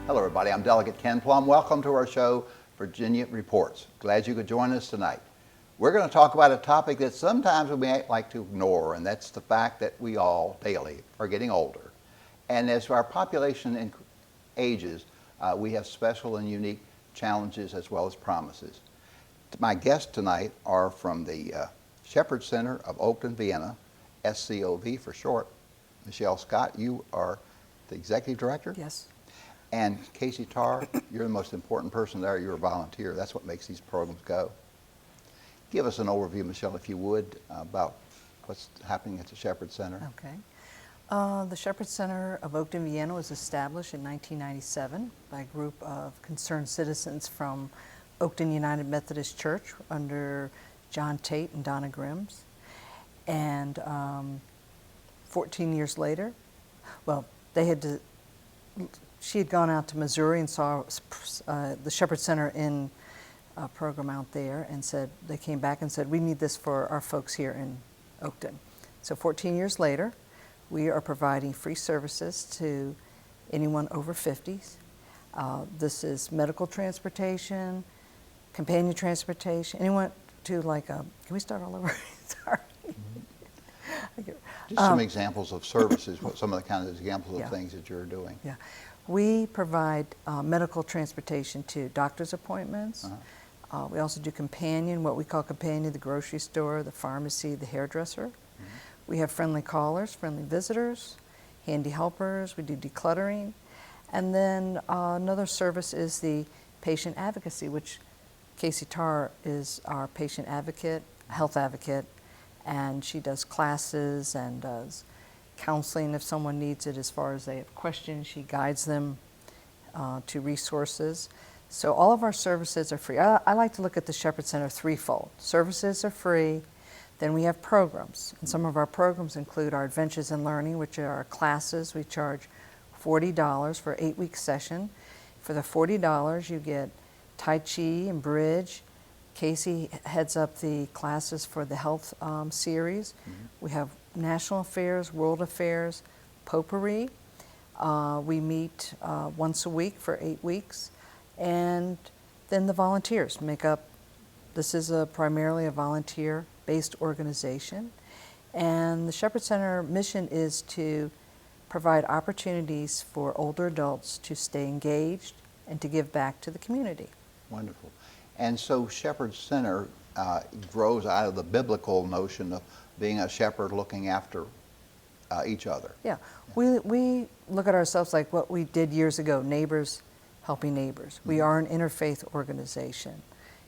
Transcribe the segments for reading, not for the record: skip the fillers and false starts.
Hello everybody, I'm Delegate Ken Plum. Welcome to our show, Virginia Reports. Glad you could join us tonight. We're going to talk about a topic that sometimes we might like to ignore, and that's the fact that we all daily are getting older. And as our population ages, we have special and unique challenges as well as promises. My guests tonight are from the Shepherd Center of Oakton-Vienna, SCOV for short. Michelle Scott, you are the Executive Director? Yes. And Casey Tarr, you're the most important person there. You're a volunteer. That's what makes these programs go. Give us an overview, Michelle, if you would, about what's happening at the Shepherd Center. Okay. The Shepherd Center of Oakton-Vienna was established in 1997 by a group of concerned citizens from Oakton United Methodist Church under John Tate and Donna Grims. And 14 years later, well, she had gone out to Missouri and saw the Shepherd Center in a program out there, and they came back and said, we need this for our folks here in Oakton. So 14 years later, we are providing free services to anyone over 50s. This is medical transportation, companion transportation, anyone to can we start all over? Sorry. Just some examples of services, some of the kind of examples of things that you're doing. Yeah. We provide medical transportation to doctor's appointments. We also do companion, what we call companion, the grocery store, the pharmacy, the hairdresser. We have friendly callers, friendly visitors, handy helpers. We do decluttering. And then another service is the patient advocacy, which Casey Tarr is our patient advocate, health advocate, and she does classes and does counseling if someone needs it. As far as they have questions, she guides them to resources. So all of our services are free. I like to look at the Shepherd Center threefold. Services are free, then we have programs. And some of our programs include our Adventures in Learning, which are our classes. We charge $40 for an 8-week session. For the $40, you get Tai Chi and Bridge. Casey heads up the classes for the health series. We have National Affairs, World Affairs, Potpourri. We meet once a week for 8 weeks. And then the volunteers make up, this is primarily a volunteer-based organization. And the Shepherd Center mission is to provide opportunities for older adults to stay engaged and to give back to the community. Wonderful. And so Shepherd Center grows out of the biblical notion of being a shepherd looking after each other. Yeah. We look at ourselves like what we did years ago, neighbors helping neighbors. We are an interfaith organization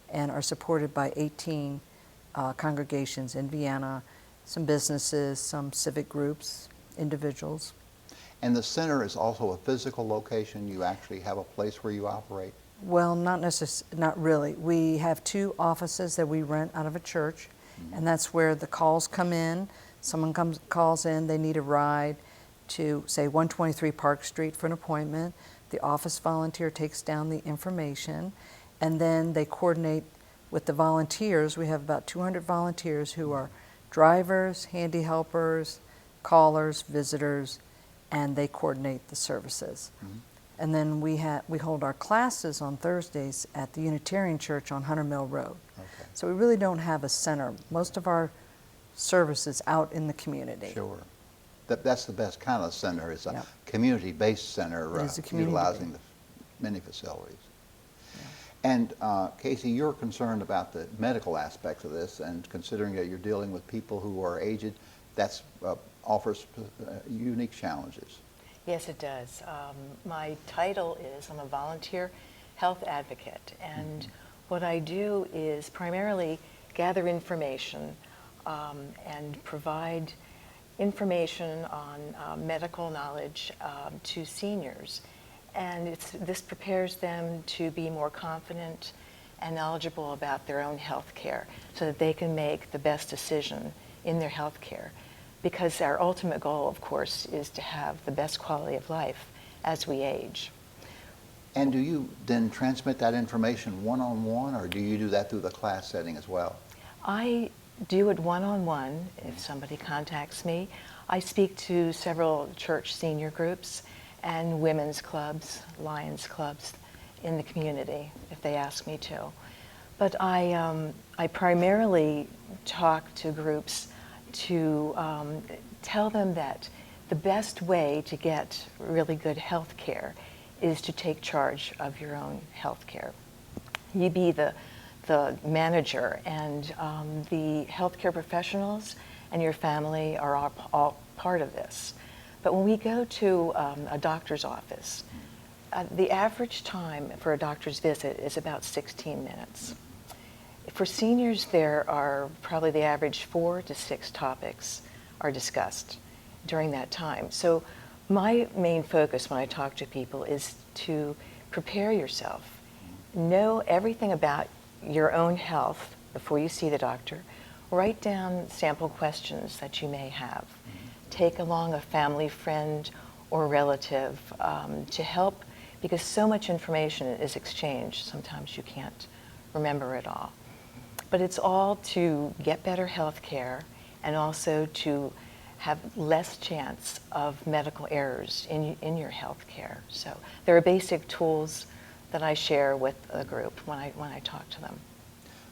and are supported by 18 congregations in Vienna, some businesses, some civic groups, individuals. And the center is also a physical location. You actually have a place where you operate? Well, not really. We have 2 offices that we rent out of a church, and that's where the calls come in. Someone calls in, they need a ride to, say, 123 Park Street for an appointment. The office volunteer takes down the information, and then they coordinate with the volunteers. We have about 200 volunteers who are drivers, handy helpers, callers, visitors, and they coordinate the services. And then we hold our classes on Thursdays at the Unitarian Church on Hunter Mill Road. Okay. So we really don't have a center. Most of our services out in the community. Sure. That's the best kind of center. It's a community-based center utilizing the many facilities. Yeah. And Casey, you're concerned about the medical aspects of this, and considering that you're dealing with people who are aged, that offers unique challenges. Yes, it does. My title is I'm a volunteer health advocate, and what I do is primarily gather information and provide information on medical knowledge to seniors. And this prepares them to be more confident and knowledgeable about their own health care so that they can make the best decision in their health care. Because our ultimate goal, of course, is to have the best quality of life as we age. And do you then transmit that information one-on-one, or do you do that through the class setting as well? I do it one-on-one if somebody contacts me. I speak to several church senior groups, and women's clubs, Lions clubs in the community if they ask me to. But I primarily talk to groups to tell them that the best way to get really good health care is to take charge of your own health care. You be the manager, and the healthcare professionals and your family are all part of this. But when we go to a doctor's office, the average time for a doctor's visit is about 16 minutes. For seniors, there are probably the average 4 to 6 topics are discussed during that time. So my main focus when I talk to people is to prepare yourself. Know everything about your own health before you see the doctor. Write down sample questions that you may have. Take along a family friend or relative to help, because so much information is exchanged. Sometimes you can't remember it all. But it's all to get better health care and also to have less chance of medical errors in your health care. So there are basic tools that I share with a group when I talk to them.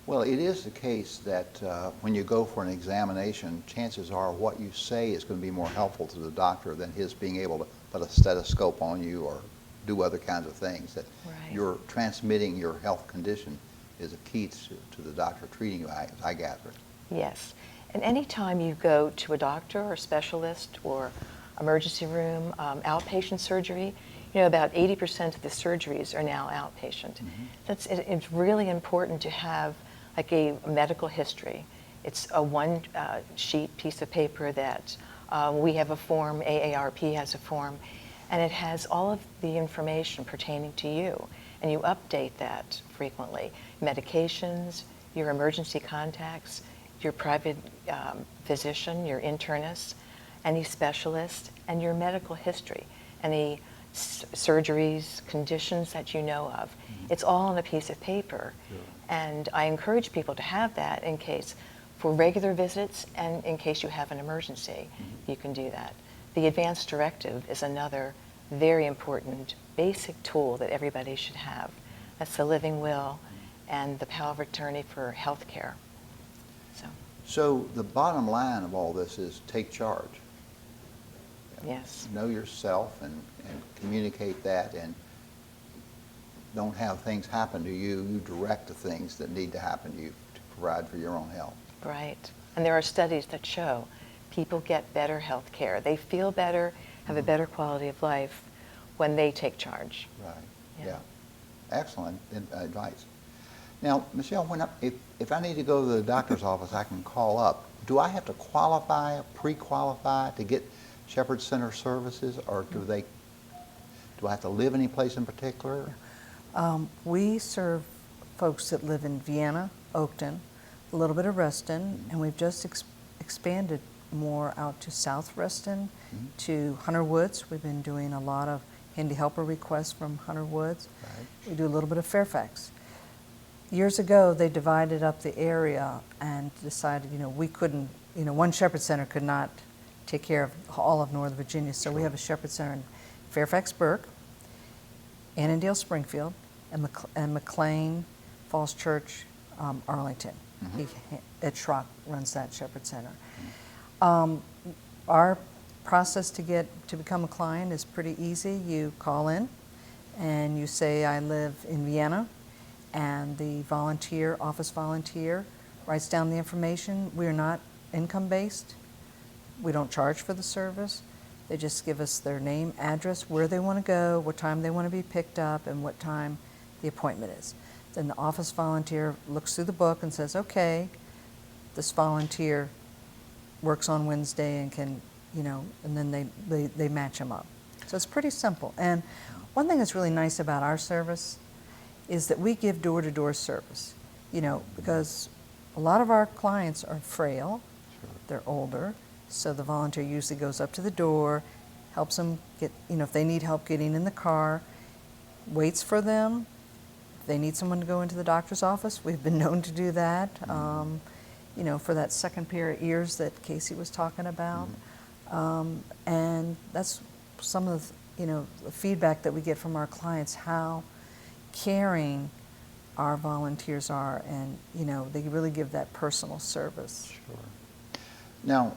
Well, it is the case that when you go for an examination, chances are what you say is going to be more helpful to the doctor than his being able to put a stethoscope on you or do other kinds of things. That Right. you're transmitting your health condition is a key to the doctor treating you, I gather. Yes. And anytime you go to a doctor or specialist or emergency room, outpatient surgery, you know, about 80% of the surgeries are now outpatient. It's really important to have like a medical history. It's a one sheet piece of paper that we have a form, AARP has a form, and it has all of the information pertaining to you. And you update that frequently. Medications, your emergency contacts, your private physician, your internist, any specialist, and your medical history, any surgeries, conditions that you know of. It's all on a piece of paper. Sure. And I encourage people to have that in case, for regular visits and in case you have an emergency, you can do that. The advance directive is another very important basic tool that everybody should have. That's the living will and the power of attorney for health care. So the bottom line of all this is take charge. Yes. Know yourself and communicate that, and don't have things happen to you. You direct the things that need to happen to you to provide for your own health. Right. And there are studies that show people get better health care. They feel better, have a better quality of life when they take charge. Right. Yeah. Yeah. Excellent advice. Now, Michelle, if I need to go to the doctor's office, I can call up. Do I have to qualify, pre-qualify to get Shepherd Center services, or do I have to live any place in particular? We serve folks that live in Vienna, Oakton, a little bit of Reston, and we've just expanded more out to South Reston, to Hunter Woods. We've been doing a lot of handy helper requests from Hunter Woods. Right. We do a little bit of Fairfax. Years ago, they divided up the area and decided, we couldn't, one Shepherd Center could not take care of all of Northern Virginia. So we have a Shepherd Center in Fairfax, Burke, Annandale, Springfield, and McLean, Falls Church, Arlington. Ed Schrock runs that Shepherd Center. Our process to become a client is pretty easy. You call in and you say, I live in Vienna, and the office volunteer writes down the information. We are not income-based. We don't charge for the service. They just give us their name, address, where they want to go, what time they want to be picked up, and what time the appointment is. Then the office volunteer looks through the book and says, okay, this volunteer works on Wednesday and can, and then they match them up. So it's pretty simple. And one thing that's really nice about our service is that we give door-to-door service, because a lot of our clients are frail, they're older, so the volunteer usually goes up to the door, helps them get, if they need help getting in the car, waits for them. If they need someone to go into the doctor's office, we've been known to do that, for that second pair of ears that Casey was talking about. And that's some of the feedback that we get from our clients, how caring our volunteers are, and they really give that personal service. Sure. Now,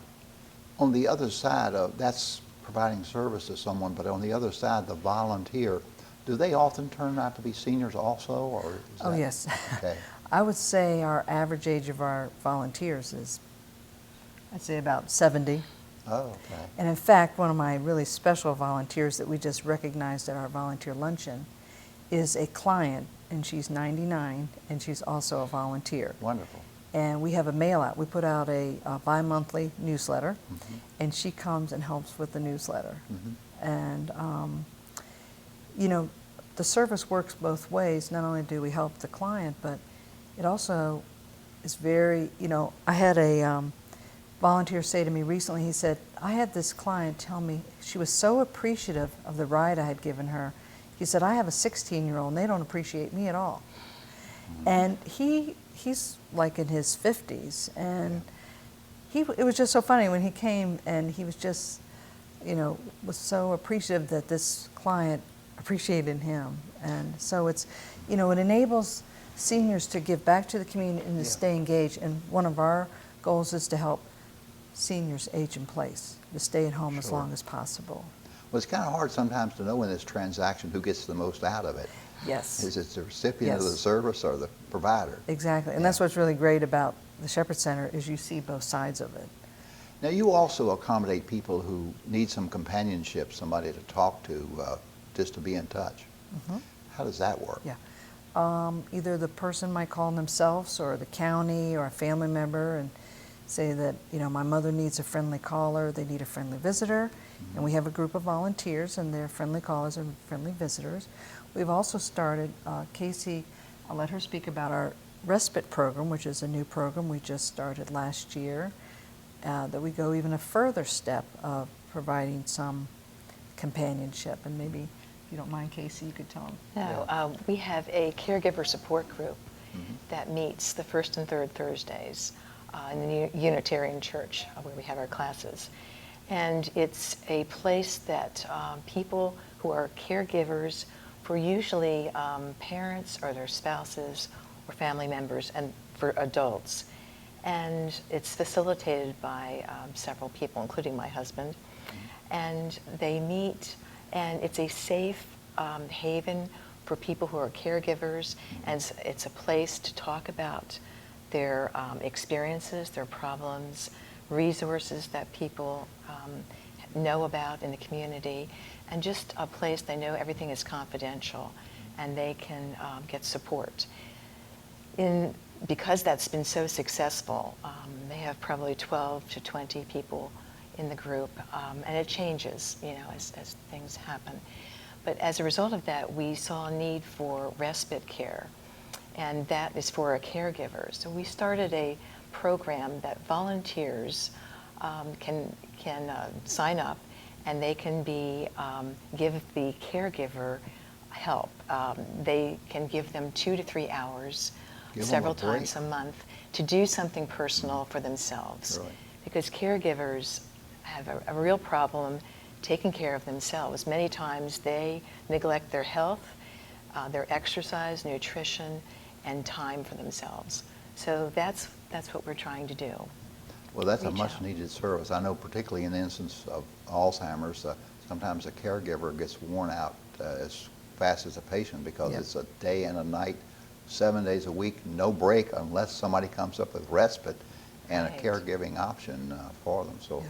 on the other side of that's providing service to someone, but on the other side, the volunteer, do they often turn out to be seniors also, or is Oh, that, yes. Okay. I would say our average age of our volunteers is, I'd say, about 70. Oh, okay. And in fact, one of my really special volunteers that we just recognized at our volunteer luncheon is a client, and she's 99, and she's also a volunteer. Wonderful. And we have a mail out. We put out a bi-monthly newsletter, Mm-hmm. and she comes and helps with the newsletter. Mm-hmm. And, the service works both ways. Not only do we help the client, but it also is very, I had a volunteer say to me recently, he said, I had this client tell me she was so appreciative of the ride I had given her. He said, I have a 16-year-old and they don't appreciate me at all. Mm-hmm. And he's like in his 50s, and it was just so funny when he came, and he was just, was so appreciative that this client appreciated him. And so it's, it enables seniors to give back to the community and to stay engaged. And one of our goals is to help seniors age in place, to stay at home as long as possible. Well, it's kind of hard sometimes to know in this transaction who gets the most out of it. Yes. Is it the recipient of the Yes. service or the provider? Exactly. And that's what's really great about the Shepherd Center is you see both sides of it. Now, you also accommodate people who need some companionship, somebody to talk to, just to be in touch. Mm-hmm. How does that work? Yeah. Either the person might call themselves, or the county, or a family member, and say that, my mother needs a friendly caller, they need a friendly visitor. Mm-hmm. And we have a group of volunteers, and they're friendly callers and friendly visitors. We've also started, Casey, I'll let her speak about our respite program, which is a new program we just started last year, that we go even a further step of providing some companionship. And maybe, if you don't mind, Casey, you could tell them. No, we have a caregiver support group Mm-hmm. that meets the first and third Thursdays in the Unitarian Church, where we have our classes. And it's a place that people who are caregivers for usually parents or their spouses or family members, and for adults. And it's facilitated by several people, including my husband. And they meet, and it's a safe haven for people who are caregivers, and it's a place to talk about their experiences, their problems, resources that people know about in the community, and just a place they know everything is confidential and they can get support. Because that's been so successful, they have probably 12 to 20 people in the group, and it changes, as things happen. But as a result of that, we saw a need for respite care, and that is for a caregiver. So we started a program that volunteers can sign up, and they can give the caregiver help. They can give them 2 to 3 hours several times a month to do something personal for themselves. Really? Because caregivers have a real problem taking care of themselves. Many times they neglect their health, their exercise, nutrition, and time for themselves. So that's what we're trying to do. Well, that's a Reach much out. needed service. I know particularly in the instance of Alzheimer's, sometimes a caregiver gets worn out as fast as a patient because it's a day and a night, 7 days a week, no break unless somebody comes up with respite and a Right. caregiving option for them. So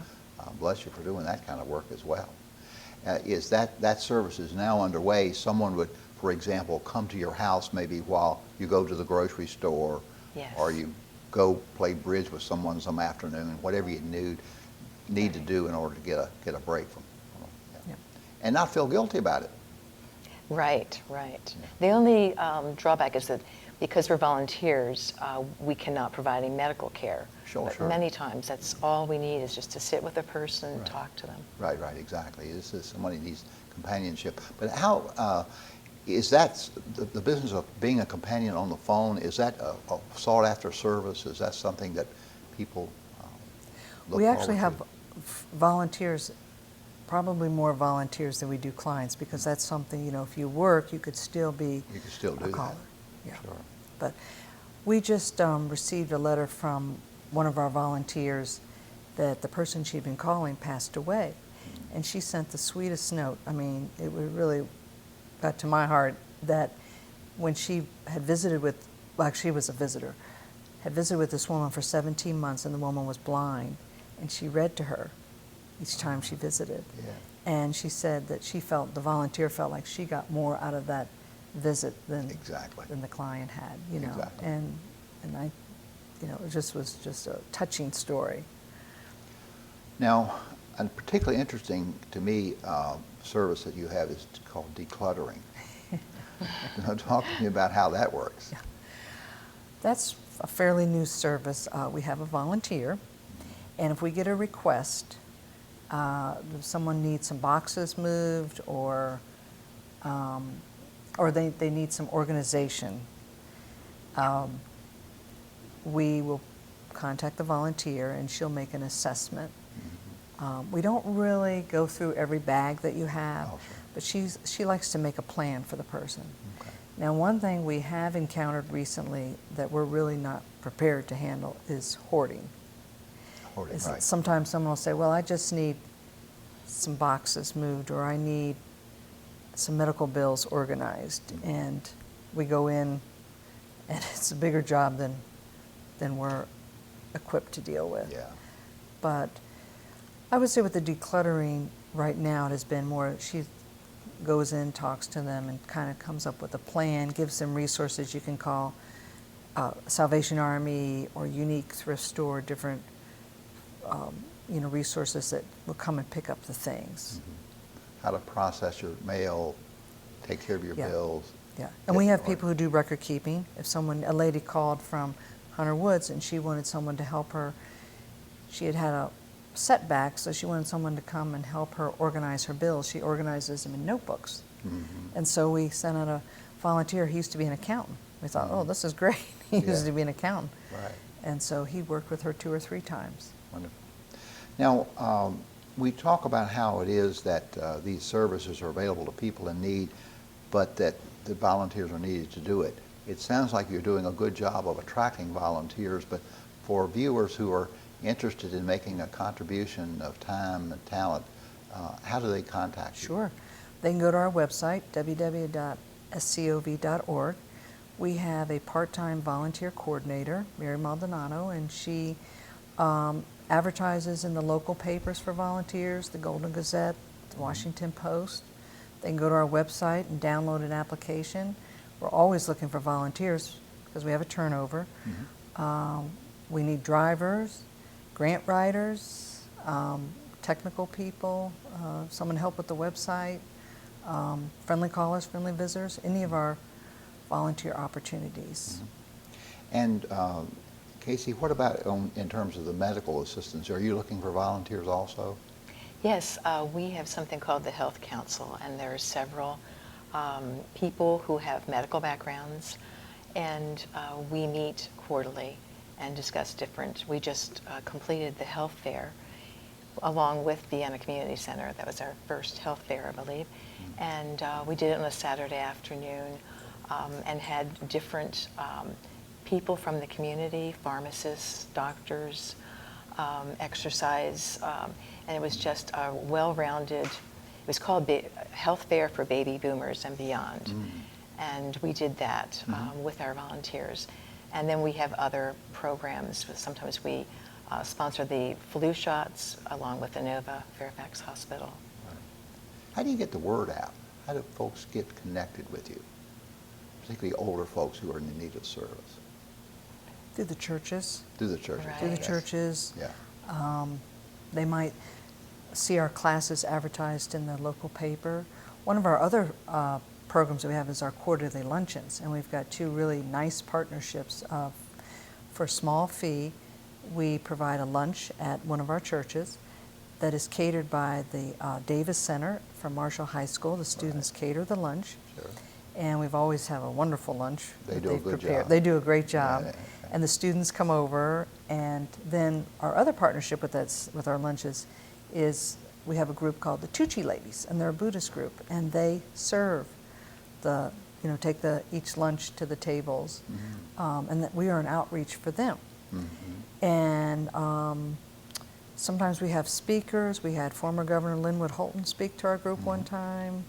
bless you for doing that kind of work as well. Is that service is now underway? Someone would, for example, come to your house maybe while you go to the grocery store, Yes. or you go play bridge with someone some afternoon, whatever you need to do in order to get a break from, and not feel guilty about it. Right. The only drawback is that because we're volunteers, we cannot provide any medical care. Sure. Many times, that's all we need is just to sit with a person and talk to them. Right, exactly. This is somebody needs companionship. But how is that the business of being a companion on the phone? Is that a sought after service? Is that something that people look We actually forward have volunteers probably more volunteers than we do clients, because that's something, you know, if you work, you could still be You can still do a that. caller. Yeah. Sure. But we just received a letter from one of our volunteers that the person she'd been calling passed away. And she sent the sweetest note. I mean, it really got to my heart that when she had visited with, well, she was a visitor, had visited with this woman for 17 months, and the woman was blind, and she read to her each time she visited. Yeah. And she said that she felt, the volunteer felt like she got more out of that visit than Exactly. than the client had, you know. Exactly. And I, you know, it just was just a touching story. Now, a particularly interesting to me service that you have is called decluttering. Talk to me about how that works. Yeah. That's a fairly new service. We have a volunteer, and if we get a request, if someone needs some boxes moved, or they need some organization, we will contact the volunteer, and she'll make an assessment. We don't really go through every bag that you have, Oh, sure. but she likes to make a plan for the person. Okay. Now, one thing we have encountered recently that we're really not prepared to handle is hoarding. Hoarding, Is right. Sometimes someone will say, well, I just need some boxes moved, or I need some medical bills organized. And we go in, and it's a bigger job than we're equipped to deal with. Yeah. But I would say with the decluttering right now, it has been more, she goes in, talks to them, and kind of comes up with a plan, gives them resources. You can call Salvation Army or Unique Thrift Store, different you know, resources that will come and pick up the things. How to process your mail, take care of your Yeah. bills. Yeah, and we have Or- people who do record keeping. If a lady called from Hunter Woods and she wanted someone to help her, she had had a setback, so she wanted someone to come and help her organize her bills. She organizes them in notebooks. And so we sent out a volunteer. He used to be an accountant. We thought, oh, this is great. He used Yeah. to be an accountant. Right. And so he worked with her 2 or 3 times. Wonderful. Now, we talk about how it is that these services are available to people in need, but that the volunteers are needed to do it. It sounds like you're doing a good job of attracting volunteers, but for viewers who are interested in making a contribution of time and talent, how do they contact you? Sure. They can go to our website, www.scov.org. We have a part-time volunteer coordinator, Mary Maldonado, and she advertises in the local papers for volunteers, the Golden Gazette, the Washington Post. They can go to our website and download an application. We're always looking for volunteers because we have a turnover. We need drivers, grant writers, technical people, someone to help with the website, friendly callers, friendly visitors, any of our volunteer opportunities. And Casey, what about in terms of the medical assistance? Are you looking for volunteers also? Yes, we have something called the Health Council, and there are several people who have medical backgrounds, and we meet quarterly and discuss different. We just completed the health fair along with Vienna Community Center. That was our first health fair, I believe. And we did it on a Saturday afternoon and had different people from the community, pharmacists, doctors, exercise, and it was just a well-rounded, it was called Health Fair for Baby Boomers and Beyond. And we did that with our volunteers. And then we have other programs. Sometimes we sponsor the flu shots along with Inova Fairfax Hospital. How do you get the word out? How do folks get connected with you, particularly older folks who are in need of service? Through the churches. Through the churches. Right. Through the Yes. churches. Yeah. They might see our classes advertised in the local paper. One of our other programs that we have is our quarterly luncheons, and we've got 2 really nice partnerships. For a small fee, we provide a lunch at one of our churches that is catered by the Davis Center from Marshall High School. The students cater the lunch, Sure. and we've always have a wonderful lunch. They that do a they've good prepared. job. They do a great job. Yeah. And the students come over, and then our other partnership with our lunches is we have a group called the Tucci Ladies, and they're a Buddhist group, and they serve the, take each lunch to the tables, and that we are an outreach for them. And sometimes we have speakers. We had former Governor Linwood Holton speak to our group one time.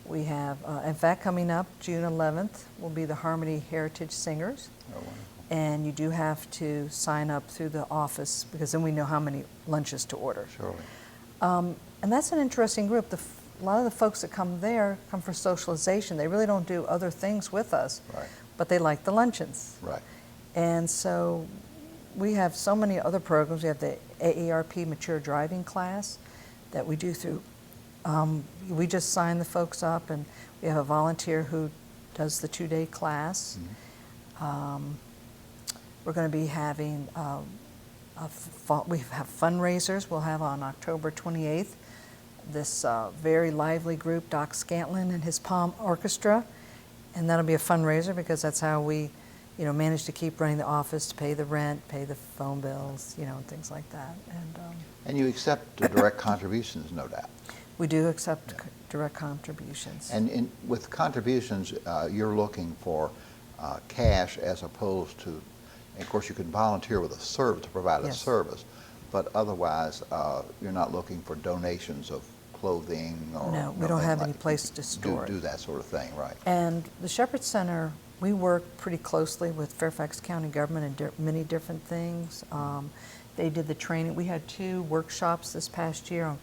We have, in fact, coming up June 11th will be the Harmony Heritage Singers. Oh, wonderful. And you do have to sign up through the office, because then we know how many lunches to order. Surely. And that's an interesting group. A lot of the folks that come there come for socialization. They really don't do other things with us, Right. but they like the luncheons. Right. And so we have so many other programs. We have the AARP Mature Driving class that we do through, we just sign the folks up, and we have a volunteer who does the 2-day class. We're going to be having, we have fundraisers. We'll have on October 28th this very lively group, Doc Scantlin and his Palm Orchestra, and that'll be a fundraiser because that's how we, manage to keep running the office, to pay the rent, pay the phone bills, and things like that. And you accept the direct contributions, no doubt. We do accept direct contributions. And with contributions, you're looking for cash as opposed to, of course, you can volunteer with a service to provide a Yes. service, but otherwise, you're not looking for donations of clothing or No, we don't have nothing any place to store it. do that sort of thing, right? And the Shepherd Center, we work pretty closely with Fairfax County government in many different things. They did the training. We had 2 workshops this past year on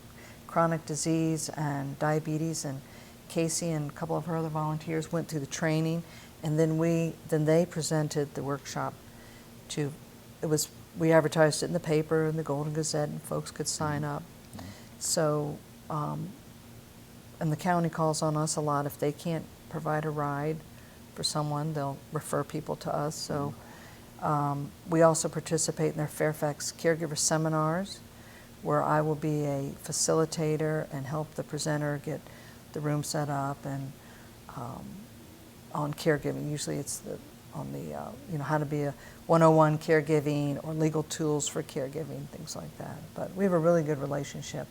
chronic disease and diabetes, and Casey and a couple of her other volunteers went through the training, and then they presented the workshop to, we advertised it in the paper, in the Golden Gazette, and folks could sign up. So, and the county calls on us a lot. If they can't provide a ride for someone, they'll refer people to us. So we also participate in their Fairfax Caregiver Seminars, where I will be a facilitator and help the presenter get the room set up, and on caregiving. Usually it's how to be a 101 caregiving or legal tools for caregiving, things like that. But we have a really good relationship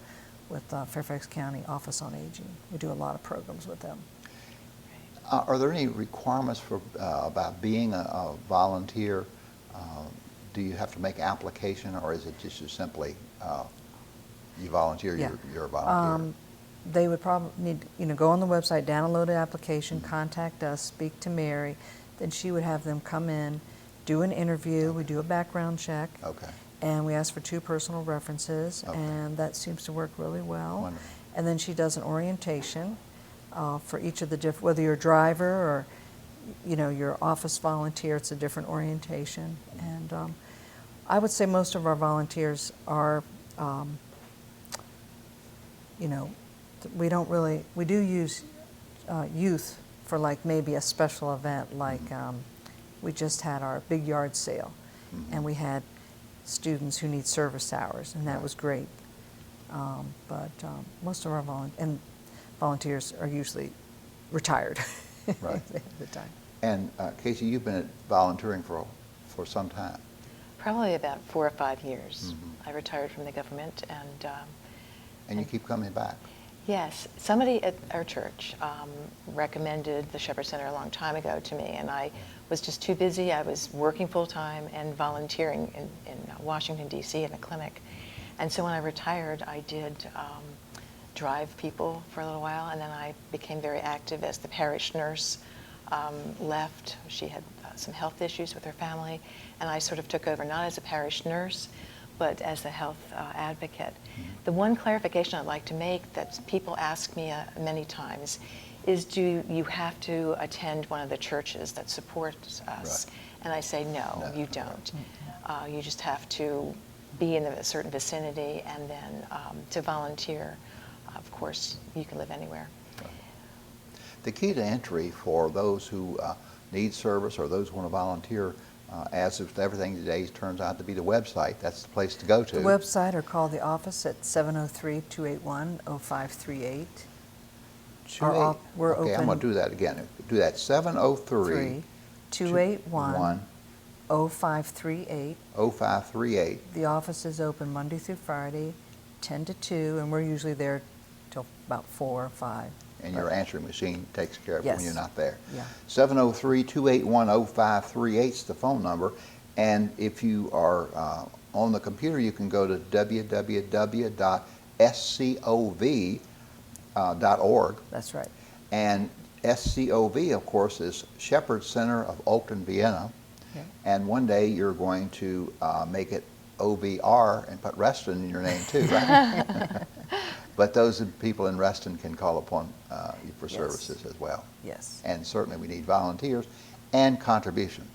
with Fairfax County Office on Aging. We do a lot of programs with them. Are there any requirements for about being a volunteer? Do you have to make application, or is it just simply you volunteer, Yeah. you're a volunteer? They would probably need, go on the website, download an application, contact us, speak to Mary, then she would have them come in, do an interview, we do a background check, Okay. and we ask for 2 personal references, Okay. and that seems to work really well. Wonderful. And then she does an orientation for each of the different, whether you're a driver or, you're office volunteer, it's a different orientation. And I would say most of our volunteers are, we do use youth for like maybe a special event, like we just had our big yard sale, and we had students who need service hours, and that Right. was great. But most of our volunteers are usually retired. Right. They have the time. And Casey, you've been volunteering for some time. Probably about 4 or 5 years. I retired from the government, and You keep coming back. yes, somebody at our church recommended the Shepherd Center a long time ago to me, and I was just too busy. I was working full-time and volunteering in Washington, D.C. in a clinic. And so when I retired, I did drive people for a little while, and then I became very active as the parish nurse left. She had some health issues with her family, and I sort of took over, not as a parish nurse, but as a health advocate. The one clarification I'd like to make that people ask me many times is, do you have to attend one of the churches that supports us? Right. And I say, no, you don't. You just have to be in a certain vicinity, and then to volunteer, of course, you can live anywhere. The key to entry for those who need service or those who want to volunteer, as with everything today, turns out to be the website. That's the place to go to. The website, or call the office at 703-281-0538. We're okay, I'm going to do that again. Do that, 703 281 0538. 0538. The office is open Monday through Friday, 10 to 2, and we're usually there till about 4 or 5. And your answering machine takes care of it when Yes. you're not there. Yeah. 703-281-0538 is the phone number. And if you are on the computer, you can go to www.scov.org. That's right. And SCOV, of course, is Shepherd Center of Oakton-Vienna. Yeah. And one day you're going to make it OVR and put Reston in your name too, right? But those people in Reston can call upon you for Yes. services as well. Yes. And certainly we need volunteers and contributions.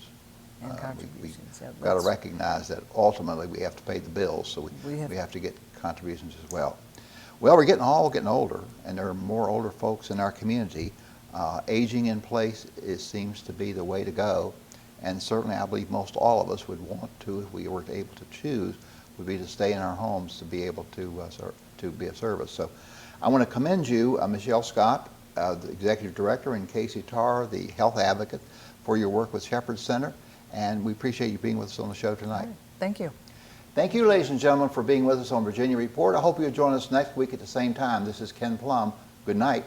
And We've contributions. Yeah, got to that's- recognize that ultimately we have to pay the bills, so We have- we have to get contributions as well. Well, we're getting older, and there are more older folks in our community. Aging in place seems to be the way to go, and certainly I believe most all of us would want to, if we were able to choose, would be to stay in our homes to be able to be of service. So I want to commend you, Michelle Scott, the Executive Director, and Casey Tarr, the Health Advocate, for your work with Shepherd Center, and we appreciate you being with us on the show tonight. All right. Thank you. Thank you, ladies and gentlemen, for being with us on Virginia Report. I hope you'll join us next week at the same time. This is Ken Plum. Good night.